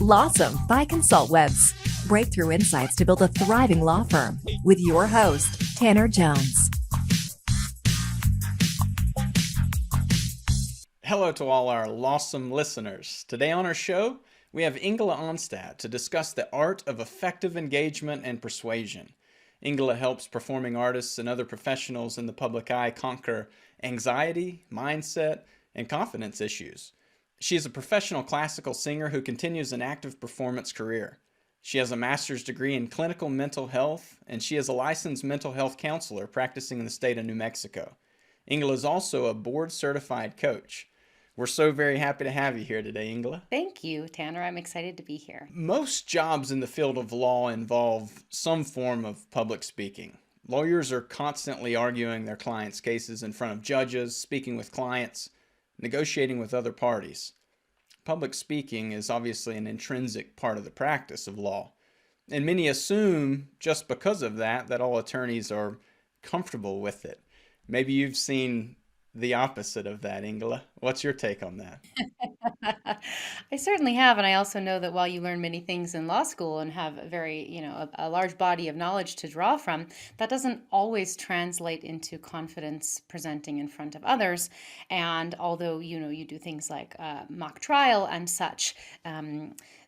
Lawsome by ConsultWebs. Breakthrough insights to build a thriving law firm with your host, Tanner Jones. Hello to all our Lawsome listeners. Today on our show, we have Ingela Onstad to discuss the art of effective engagement and persuasion. Ingela helps performing artists and other professionals in the public eye conquer anxiety, mindset, and confidence issues. She is a professional classical singer who continues an active performance career. She has a master's degree in clinical mental health, and she is a licensed mental health counselor practicing in the state of New Mexico. Ingela is also a board-certified coach. We're so very happy to have you here today, Ingela. Thank you, Tanner. I'm excited to be here. Most jobs in the field of law involve some form of public speaking. Lawyers are constantly arguing their clients' cases in front of judges, speaking with clients, negotiating with other parties. Public speaking is obviously an intrinsic part of the practice of law, and many assume just because of that all attorneys are comfortable with it. Maybe you've seen the opposite of that, Ingela. What's your take on that? I certainly have, and I also know that while you learn many things in law school and have a very, a large body of knowledge to draw from, that doesn't always translate into confidence presenting in front of others. And although, you do things like mock trial and such,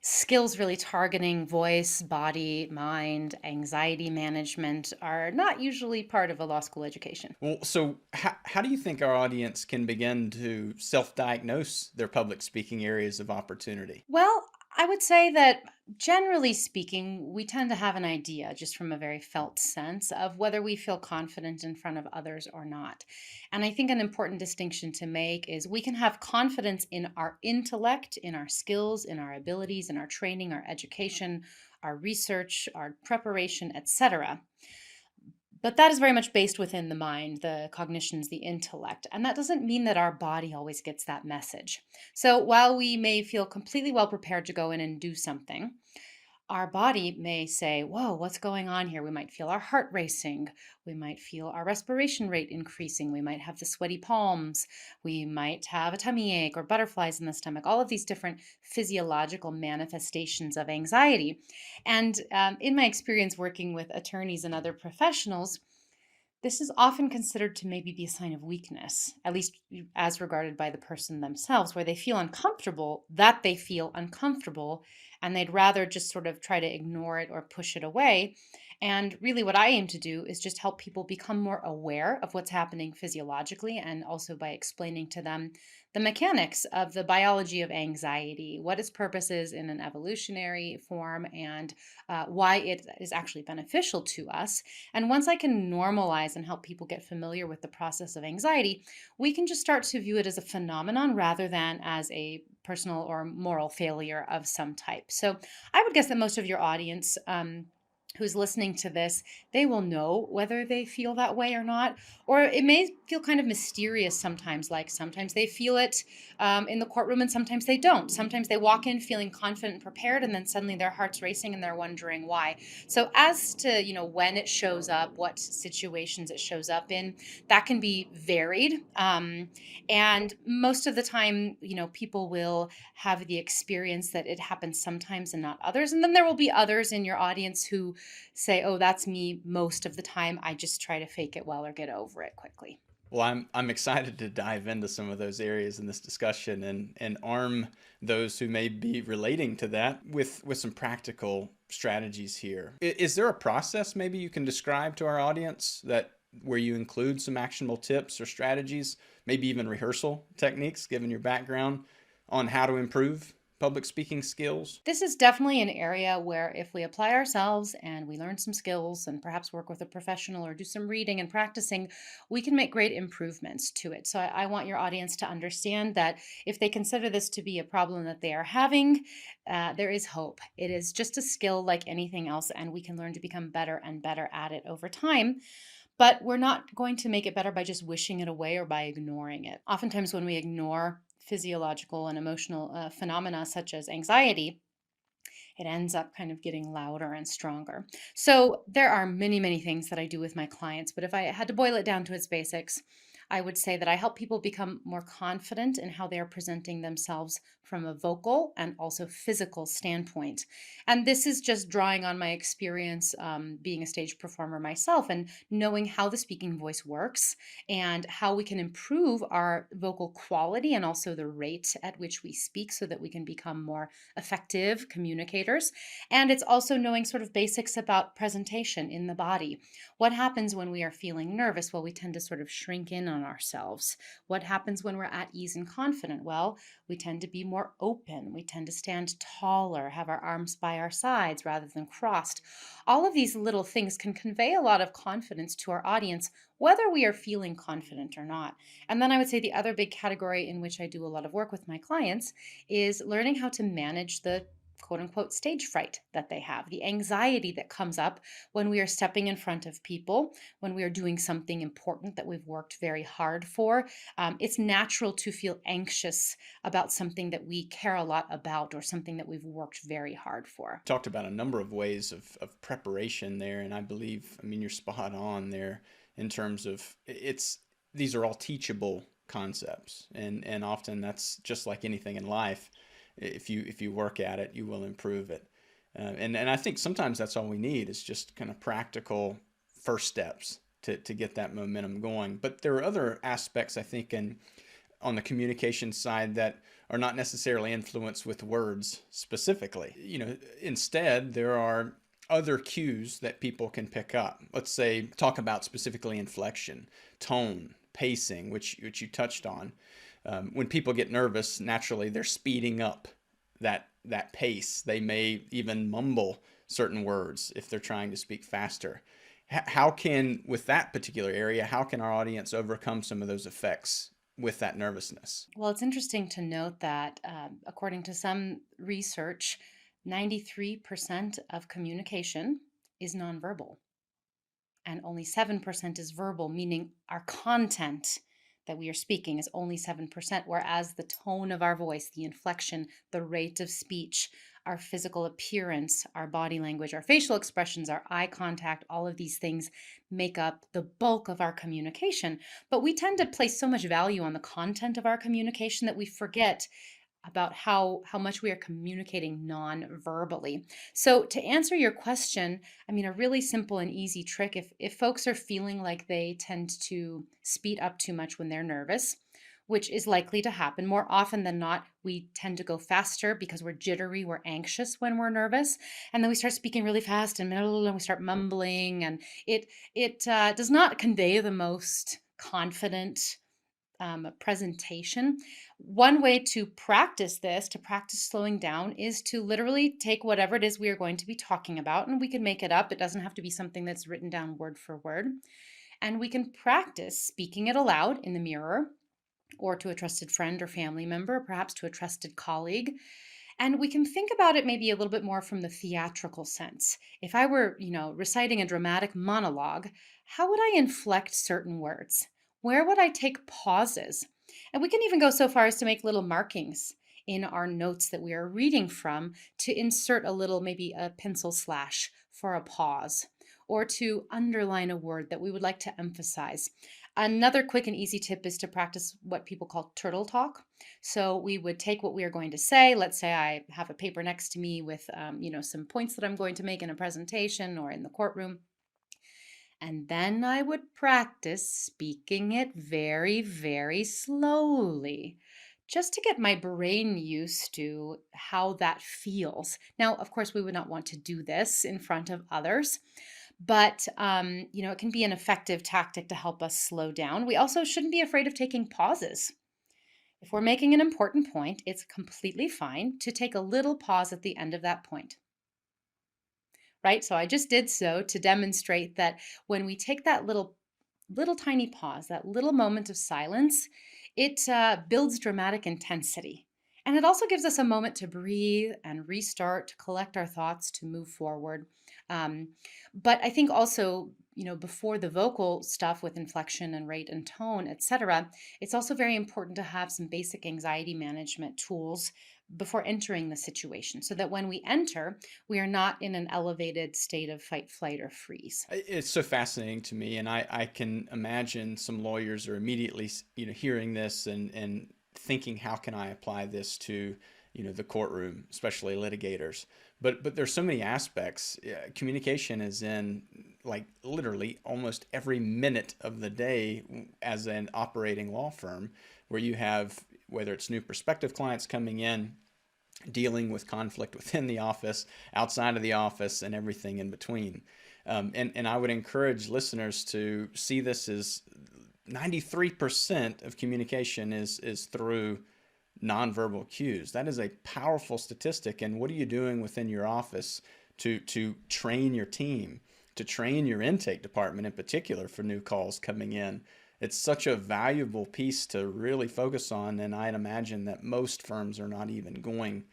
skills really targeting voice, body, mind, anxiety management are not usually part of a law school education. Well, so how do you think our audience can begin to self-diagnose their public speaking areas of opportunity? Well, I would say that generally speaking, we tend to have an idea just from a very felt sense of whether we feel confident in front of others or not. And I think an important distinction to make is we can have confidence in our intellect, in our skills, in our abilities, in our training, our education, our research, our preparation, etc. But that is very much based within the mind, the cognitions, the intellect. And that doesn't mean that our body always gets that message. So while we may feel completely well prepared to go in and do something, our body may say, whoa, what's going on here? We might feel our heart racing. We might feel our respiration rate increasing. We might have the sweaty palms. We might have a tummy ache or butterflies in the stomach, all of these different physiological manifestations of anxiety. And in my experience working with attorneys and other professionals, this is often considered to maybe be a sign of weakness, at least as regarded by the person themselves, where they feel uncomfortable, that they feel uncomfortable, and they'd rather just sort of try to ignore it or push it away. And really, what I aim to do is just help people become more aware of what's happening physiologically, and also by explaining to them the mechanics of the biology of anxiety, what its purpose is in an evolutionary form, and why it is actually beneficial to us. And once I can normalize and help people get familiar with the process of anxiety, we can just start to view it as a phenomenon rather than as a personal or moral failure of some type. So I would guess that most of your audience who's listening to this, they will know whether they feel that way or not. Or it may feel kind of mysterious sometimes, like sometimes they feel it in the courtroom and sometimes they don't. Sometimes they walk in feeling confident and prepared, and then suddenly their heart's racing and they're wondering why. So as to, when it shows up, what situations it shows up in, that can be varied. And most of the time, people will have the experience that it happens sometimes and not others. And then there will be others in your audience who say, oh, that's me most of the time. I just try to fake it well or get over it quickly. Well, I'm excited to dive into some of those areas in this discussion and arm those who may be relating to that with some practical strategies here. Is there a process maybe you can describe to our audience where you include some actionable tips or strategies, maybe even rehearsal techniques, given your background, on how to improve public speaking skills? This is definitely an area where if we apply ourselves and we learn some skills and perhaps work with a professional or do some reading and practicing, we can make great improvements to it. So I want your audience to understand that if they consider this to be a problem that they are having, there is hope. It is just a skill like anything else, and we can learn to become better and better at it over time. But we're not going to make it better by just wishing it away or by ignoring it. Oftentimes when we ignore physiological and emotional phenomena such as anxiety, it ends up kind of getting louder and stronger. So there are many, many things that I do with my clients, but if I had to boil it down to its basics, I would say that I help people become more confident in how they are presenting themselves from a vocal and also physical standpoint. And this is just drawing on my experience being a stage performer myself and knowing how the speaking voice works and how we can improve our vocal quality and also the rate at which we speak so that we can become more effective communicators. And it's also knowing sort of basics about presentation in the body. What happens when we are feeling nervous? Well, we tend to sort of shrink in on ourselves. What happens when we're at ease and confident? Well, we tend to be more open. We tend to stand taller, have our arms by our sides rather than crossed. All of these little things can convey a lot of confidence to our audience, whether we are feeling confident or not. And then I would say the other big category in which I do a lot of work with my clients is learning how to manage the quote unquote stage fright that they have, the anxiety that comes up when we are stepping in front of people, when we are doing something important that we've worked very hard for. It's natural to feel anxious about something that we care a lot about or something that we've worked very hard for. Talked about a number of ways of preparation there, and I mean, you're spot on there in terms of these are all teachable concepts, and often that's just like anything in life. If you work at it, you will improve it. And I think sometimes that's all we need is just kind of practical first steps to get that momentum going. But there are other aspects, I think, on the communication side that are not necessarily influenced with words specifically. Instead, there are other cues that people can pick up. Let's say, talk about specifically inflection, tone, pacing, which you touched on. When people get nervous, naturally they're speeding up that pace. They may even mumble certain words if they're trying to speak faster. With that particular area, how can our audience overcome some of those effects with that nervousness? Well, it's interesting to note that according to some research, 93% of communication is nonverbal, and only 7% is verbal, meaning our content that we are speaking is only 7%, whereas the tone of our voice, the inflection, the rate of speech, our physical appearance, our body language, our facial expressions, our eye contact, all of these things make up the bulk of our communication. But we tend to place so much value on the content of our communication that we forget about how much we are communicating non-verbally. So to answer your question, I mean, a really simple and easy trick, if folks are feeling like they tend to speed up too much when they're nervous, which is likely to happen more often than not, we tend to go faster because we're jittery, we're anxious when we're nervous, and then we start speaking really fast and we start mumbling, and it does not convey the most confident presentation. One way to practice this, to practice slowing down, is to literally take whatever it is we are going to be talking about, and we can make it up. It doesn't have to be something that's written down word for word. And we can practice speaking it aloud in the mirror or to a trusted friend or family member, perhaps to a trusted colleague. And we can think about it maybe a little bit more from the theatrical sense. If I were, reciting a dramatic monologue, how would I inflect certain words? Where would I take pauses? And we can even go so far as to make little markings in our notes that we are reading from to insert a little, maybe a pencil slash for a pause, or to underline a word that we would like to emphasize. Another quick and easy tip is to practice what people call turtle talk. So we would take what we are going to say. Let's say I have a paper next to me with, some points that I'm going to make in a presentation or in the courtroom. And then I would practice speaking it very, very slowly, just to get my brain used to how that feels. Now, of course, we would not want to do this in front of others, but it can be an effective tactic to help us slow down. We also shouldn't be afraid of taking pauses. If we're making an important point, it's completely fine to take a little pause at the end of that point. Right? So I just did so to demonstrate that when we take that little tiny pause, that little moment of silence, it builds dramatic intensity. And it also gives us a moment to breathe and restart, to collect our thoughts, to move forward. Um, but I think also, before the vocal stuff with inflection and rate and tone, etc., it's also very important to have some basic anxiety management tools before entering the situation so that when we enter, we are not in an elevated state of fight, flight, or freeze. It's so fascinating to me, and I can imagine some lawyers are immediately, hearing this and thinking, how can I apply this to, the courtroom, especially litigators. But there's so many aspects. Communication is in like literally almost every minute of the day as an operating law firm, where you have, whether it's new prospective clients coming in, dealing with conflict within the office, outside of the office, and everything in between. And I would encourage listeners to see this as 93% of communication is through nonverbal cues. That is a powerful statistic. And what are you doing within your office to train your team, to train your intake department in particular for new calls coming in? It's such a valuable piece to really focus on, and I'd imagine that most firms are not even going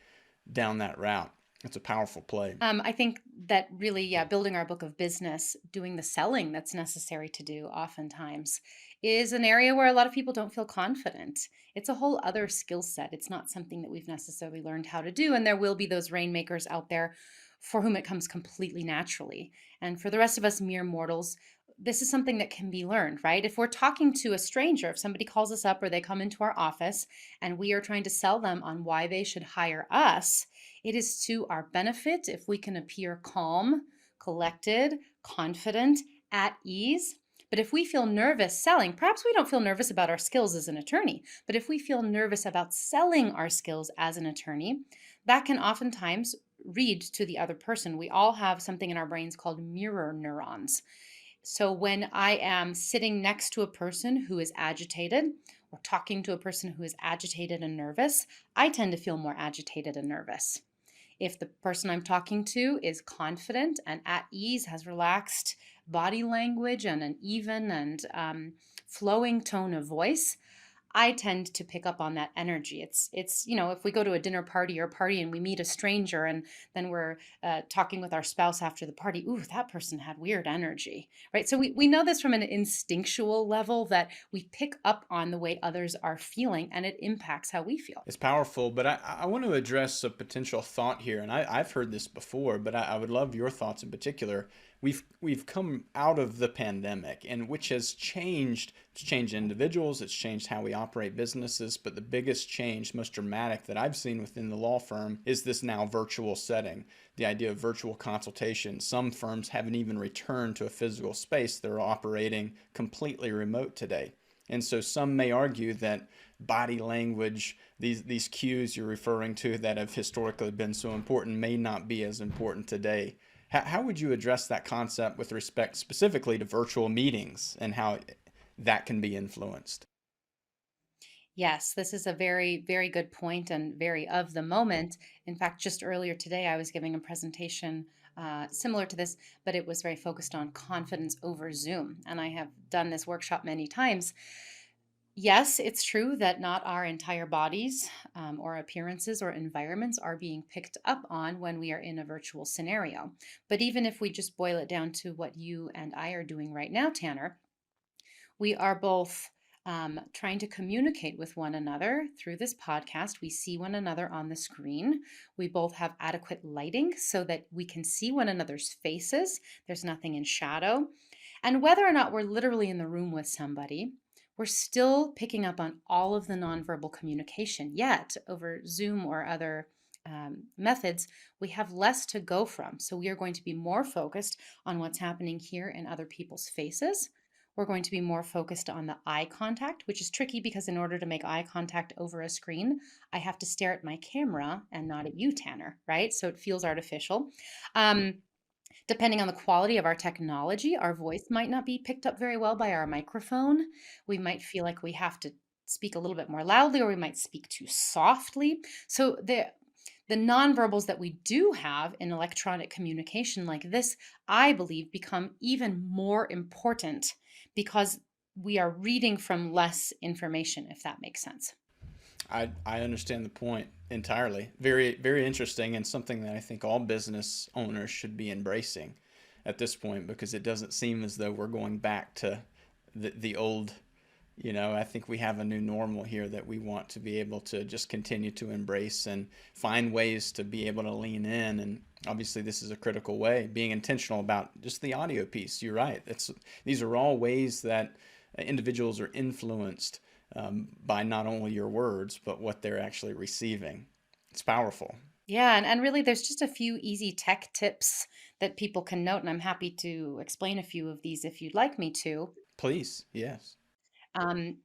down that route. It's a powerful play. I think that really, yeah, building our book of business, doing the selling that's necessary to do oftentimes is an area where a lot of people don't feel confident. It's a whole other skill set. It's not something that we've necessarily learned how to do. And there will be those rainmakers out there for whom it comes completely naturally. And for the rest of us mere mortals, this is something that can be learned, right? If we're talking to a stranger, if somebody calls us up or they come into our office and we are trying to sell them on why they should hire us, it is to our benefit if we can appear calm, collected, confident, at ease. But if we feel nervous selling, perhaps we don't feel nervous about our skills as an attorney, but if we feel nervous about selling our skills as an attorney, that can oftentimes read to the other person. We all have something in our brains called mirror neurons. So when I am sitting next to a person who is agitated or talking to a person who is agitated and nervous, I tend to feel more agitated and nervous. If the person I'm talking to is confident and at ease, has relaxed body language and an even and flowing tone of voice, I tend to pick up on that energy. It's if we go to a dinner party or party and we meet a stranger and then we're talking with our spouse after the party, ooh, that person had weird energy, right? So we know this from an instinctual level that we pick up on the way others are feeling and it impacts how we feel. It's powerful, but I want to address a potential thought here, and I've heard this before, but I would love your thoughts in particular. We've come out of the pandemic, and which has changed. It's changed individuals, it's changed how we operate businesses, but the biggest change, most dramatic that I've seen within the law firm is this now virtual setting. The idea of virtual consultation. Some firms haven't even returned to a physical space. They're operating completely remote today. And so some may argue that body language, these cues you're referring to that have historically been so important, may not be as important today. How would you address that concept with respect specifically to virtual meetings and how that can be influenced? Yes, this is a very, very good point and very of the moment. In fact, just earlier today, I was giving a presentation similar to this, but it was very focused on confidence over Zoom. And I have done this workshop many times. Yes, it's true that not our entire bodies or appearances or environments are being picked up on when we are in a virtual scenario. But even if we just boil it down to what you and I are doing right now, Tanner, we are both trying to communicate with one another through this podcast. We see one another on the screen. We both have adequate lighting so that we can see one another's faces. There's nothing in shadow. And whether or not we're literally in the room with somebody, we're still picking up on all of the nonverbal communication. Yet, over Zoom or other methods, we have less to go from. So we are going to be more focused on what's happening here in other people's faces. We're going to be more focused on the eye contact, which is tricky because in order to make eye contact over a screen, I have to stare at my camera and not at you, Tanner, right? So it feels artificial. Depending on the quality of our technology, our voice might not be picked up very well by our microphone. We might feel like we have to speak a little bit more loudly, or we might speak too softly. So the nonverbals that we do have in electronic communication like this, I believe, become even more important because we are reading from less information, if that makes sense. I understand the point entirely. Very, very interesting, and something that I think all business owners should be embracing at this point, because it doesn't seem as though we're going back to the old. I think we have a new normal here that we want to be able to just continue to embrace and find ways to be able to lean in. And obviously, this is a critical way, being intentional about just the audio piece. You're right. These are all ways that individuals are influenced by not only your words, but what they're actually receiving. It's powerful. Yeah, and really, there's just a few easy tech tips that people can note, and I'm happy to explain a few of these if you'd like me to. Please, yes.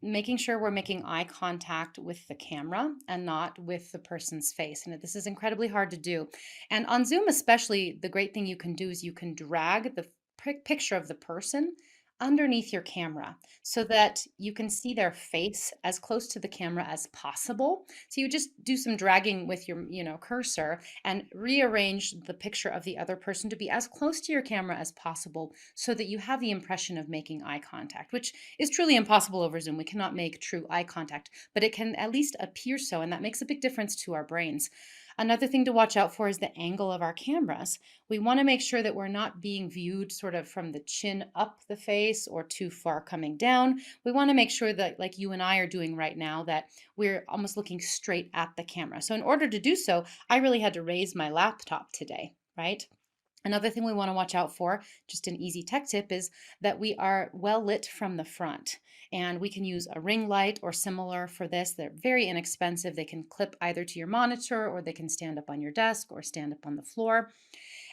Making sure we're making eye contact with the camera and not with the person's face. And this is incredibly hard to do. And on Zoom, especially, the great thing you can do is you can drag the picture of the person underneath your camera so that you can see their face as close to the camera as possible. So you just do some dragging with your, cursor and rearrange the picture of the other person to be as close to your camera as possible so that you have the impression of making eye contact, which is truly impossible over Zoom. We cannot make true eye contact, but it can at least appear so, and that makes a big difference to our brains. Another thing to watch out for is the angle of our cameras. We want to make sure that we're not being viewed sort of from the chin up the face or too far coming down. We want to make sure that, like you and I are doing right now, that we're almost looking straight at the camera. So in order to do so, I really had to raise my laptop today, right? Another thing we want to watch out for, just an easy tech tip, is that we are well lit from the front. And we can use a ring light or similar for this. They're very inexpensive. They can clip either to your monitor, or they can stand up on your desk or stand up on the floor.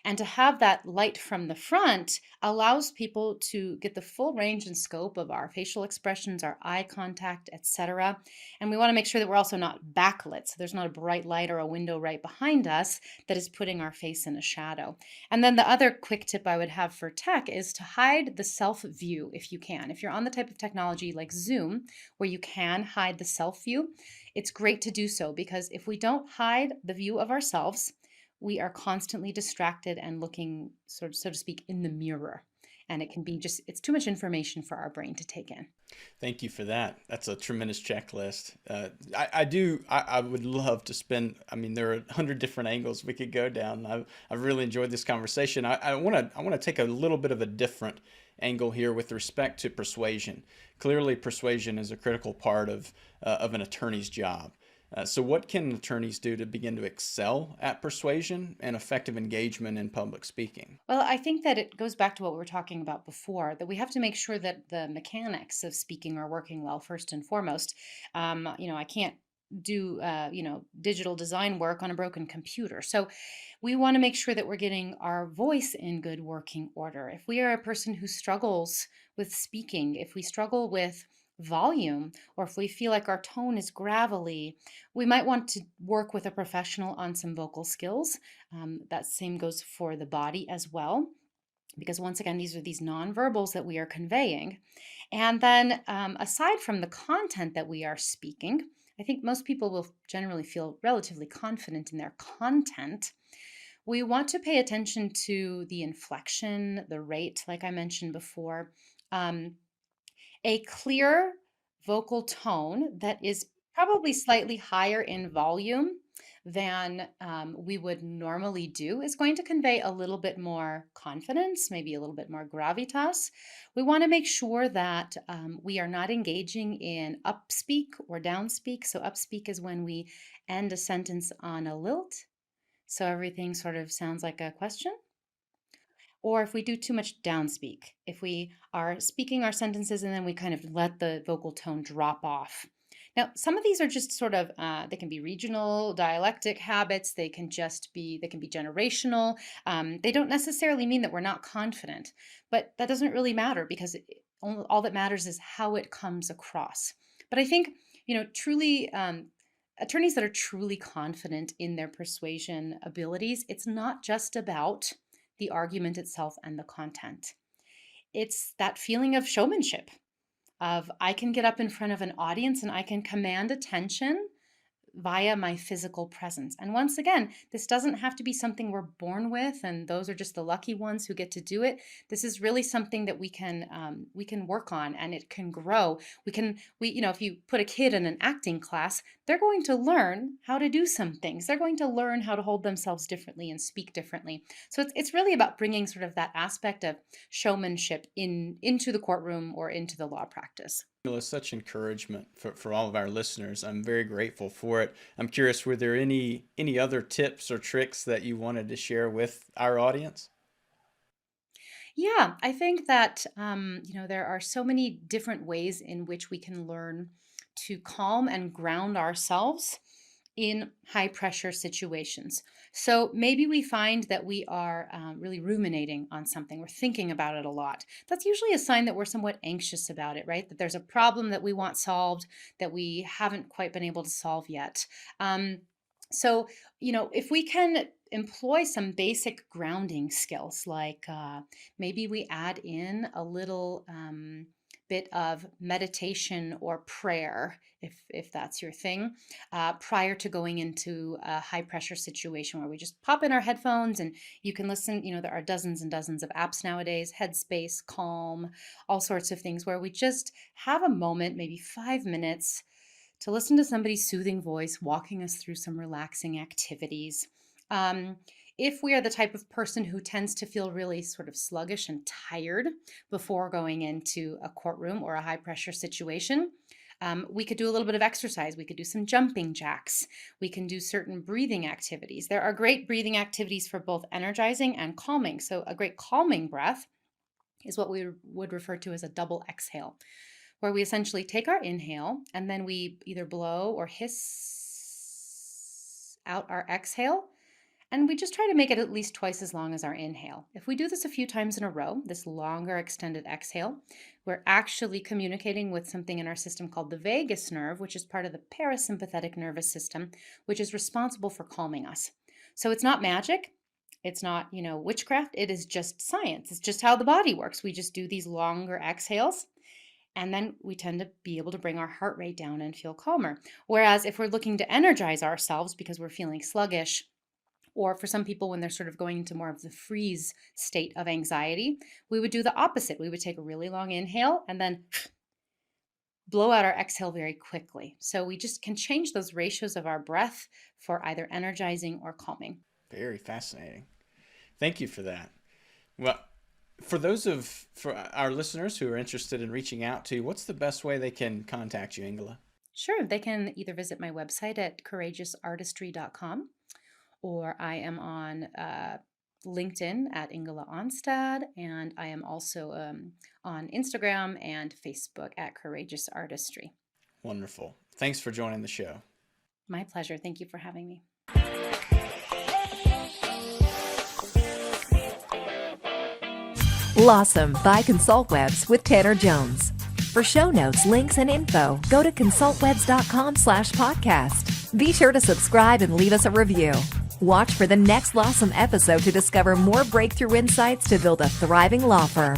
And to have that light from the front allows people to get the full range and scope of our facial expressions, our eye contact, etc. And we want to make sure that we're also not backlit. So there's not a bright light or a window right behind us that is putting our face in a shadow. And then the other quick tip I would have for tech is to hide the self view if you can. If you're on the type of technology like Zoom, where you can hide the self view, it's great to do so, because if we don't hide the view of ourselves, we are constantly distracted and looking, so to speak, in the mirror. And it can be it's too much information for our brain to take in. Thank you for that. That's a tremendous checklist. I would love to spend, there are 100 different angles we could go down. I've really enjoyed this conversation. I want to take a little bit of a different angle here with respect to persuasion. Clearly, persuasion is a critical part of an attorney's job. So what can attorneys do to begin to excel at persuasion and effective engagement in public speaking? Well, I think that it goes back to what we were talking about before, that we have to make sure that the mechanics of speaking are working well, first and foremost. I can't do, digital design work on a broken computer. So we want to make sure that we're getting our voice in good working order. If we are a person who struggles with speaking, if we struggle with volume, or if we feel like our tone is gravelly, we might want to work with a professional on some vocal skills. That same goes for the body as well, because once again, these are these nonverbals that we are conveying. And then aside from the content that we are speaking, I think most people will generally feel relatively confident in their content. We want to pay attention to the inflection, the rate, like I mentioned before. A clear vocal tone that is probably slightly higher in volume than we would normally do is going to convey a little bit more confidence, maybe a little bit more gravitas. We want to make sure that we are not engaging in upspeak or downspeak. So upspeak is when we end a sentence on a lilt, so everything sort of sounds like a question. Or if we do too much downspeak, if we are speaking our sentences and then we kind of let the vocal tone drop off. Now, some of these are just sort of, they can be regional, dialectic habits. They can be generational. They don't necessarily mean that we're not confident, but that doesn't really matter, because all that matters is how it comes across. But I think, truly, attorneys that are truly confident in their persuasion abilities, it's not just about the argument itself and the content. It's that feeling of showmanship, of I can get up in front of an audience and I can command attention via my physical presence. And once again, this doesn't have to be something we're born with, and those are just the lucky ones who get to do it. This is really something that we can work on, and it can grow. If you put a kid in an acting class, they're going to learn how to do some things. They're going to learn how to hold themselves differently and speak differently. So it's really about bringing sort of that aspect of showmanship into the courtroom or into the law practice. It's such encouragement for all of our listeners. I'm very grateful for it. I'm curious, were there any other tips or tricks that you wanted to share with our audience? Yeah, I think that there are so many different ways in which we can learn to calm and ground ourselves in high pressure situations. So maybe we find that we are really ruminating on something. We're thinking about it a lot. That's usually a sign that we're somewhat anxious about it, right? That there's a problem that we want solved that we haven't quite been able to solve yet. If we can employ some basic grounding skills, like maybe we add in a little bit of meditation or prayer, if that's your thing, prior to going into a high pressure situation where we just pop in our headphones and you can listen. There are dozens and dozens of apps nowadays, Headspace, Calm, all sorts of things where we just have a moment, maybe 5 minutes, to listen to somebody's soothing voice walking us through some relaxing activities. If we are the type of person who tends to feel really sort of sluggish and tired before going into a courtroom or a high pressure situation, we could do a little bit of exercise. We could do some jumping jacks. We can do certain breathing activities. There are great breathing activities for both energizing and calming. So a great calming breath is what we would refer to as a double exhale, where we essentially take our inhale and then we either blow or hiss out our exhale. And we just try to make it at least twice as long as our inhale. If we do this a few times in a row, this longer extended exhale, we're actually communicating with something in our system called the vagus nerve, which is part of the parasympathetic nervous system, which is responsible for calming us. So it's not magic. It's not, witchcraft. It is just science. It's just how the body works. We just do these longer exhales, and then we tend to be able to bring our heart rate down and feel calmer. Whereas if we're looking to energize ourselves because we're feeling sluggish, or for some people when they're sort of going into more of the freeze state of anxiety, we would do the opposite. We would take a really long inhale and then blow out our exhale very quickly. So we just can change those ratios of our breath for either energizing or calming. Very fascinating. Thank you for that. Well, for our listeners who are interested in reaching out to you, what's the best way they can contact you, Ingela? Sure. They can either visit my website at courageousartistry.com, or I am on LinkedIn at Ingela Onstad, and I am also on Instagram and Facebook at Courageous Artistry. Wonderful. Thanks for joining the show. My pleasure. Thank you for having me. Lawsome by ConsultWebs with Tanner Jones. For show notes, links, and info, go to consultwebs.com/podcast. Be sure to subscribe and leave us a review. Watch for the next Lawsome episode to discover more breakthrough insights to build a thriving law firm.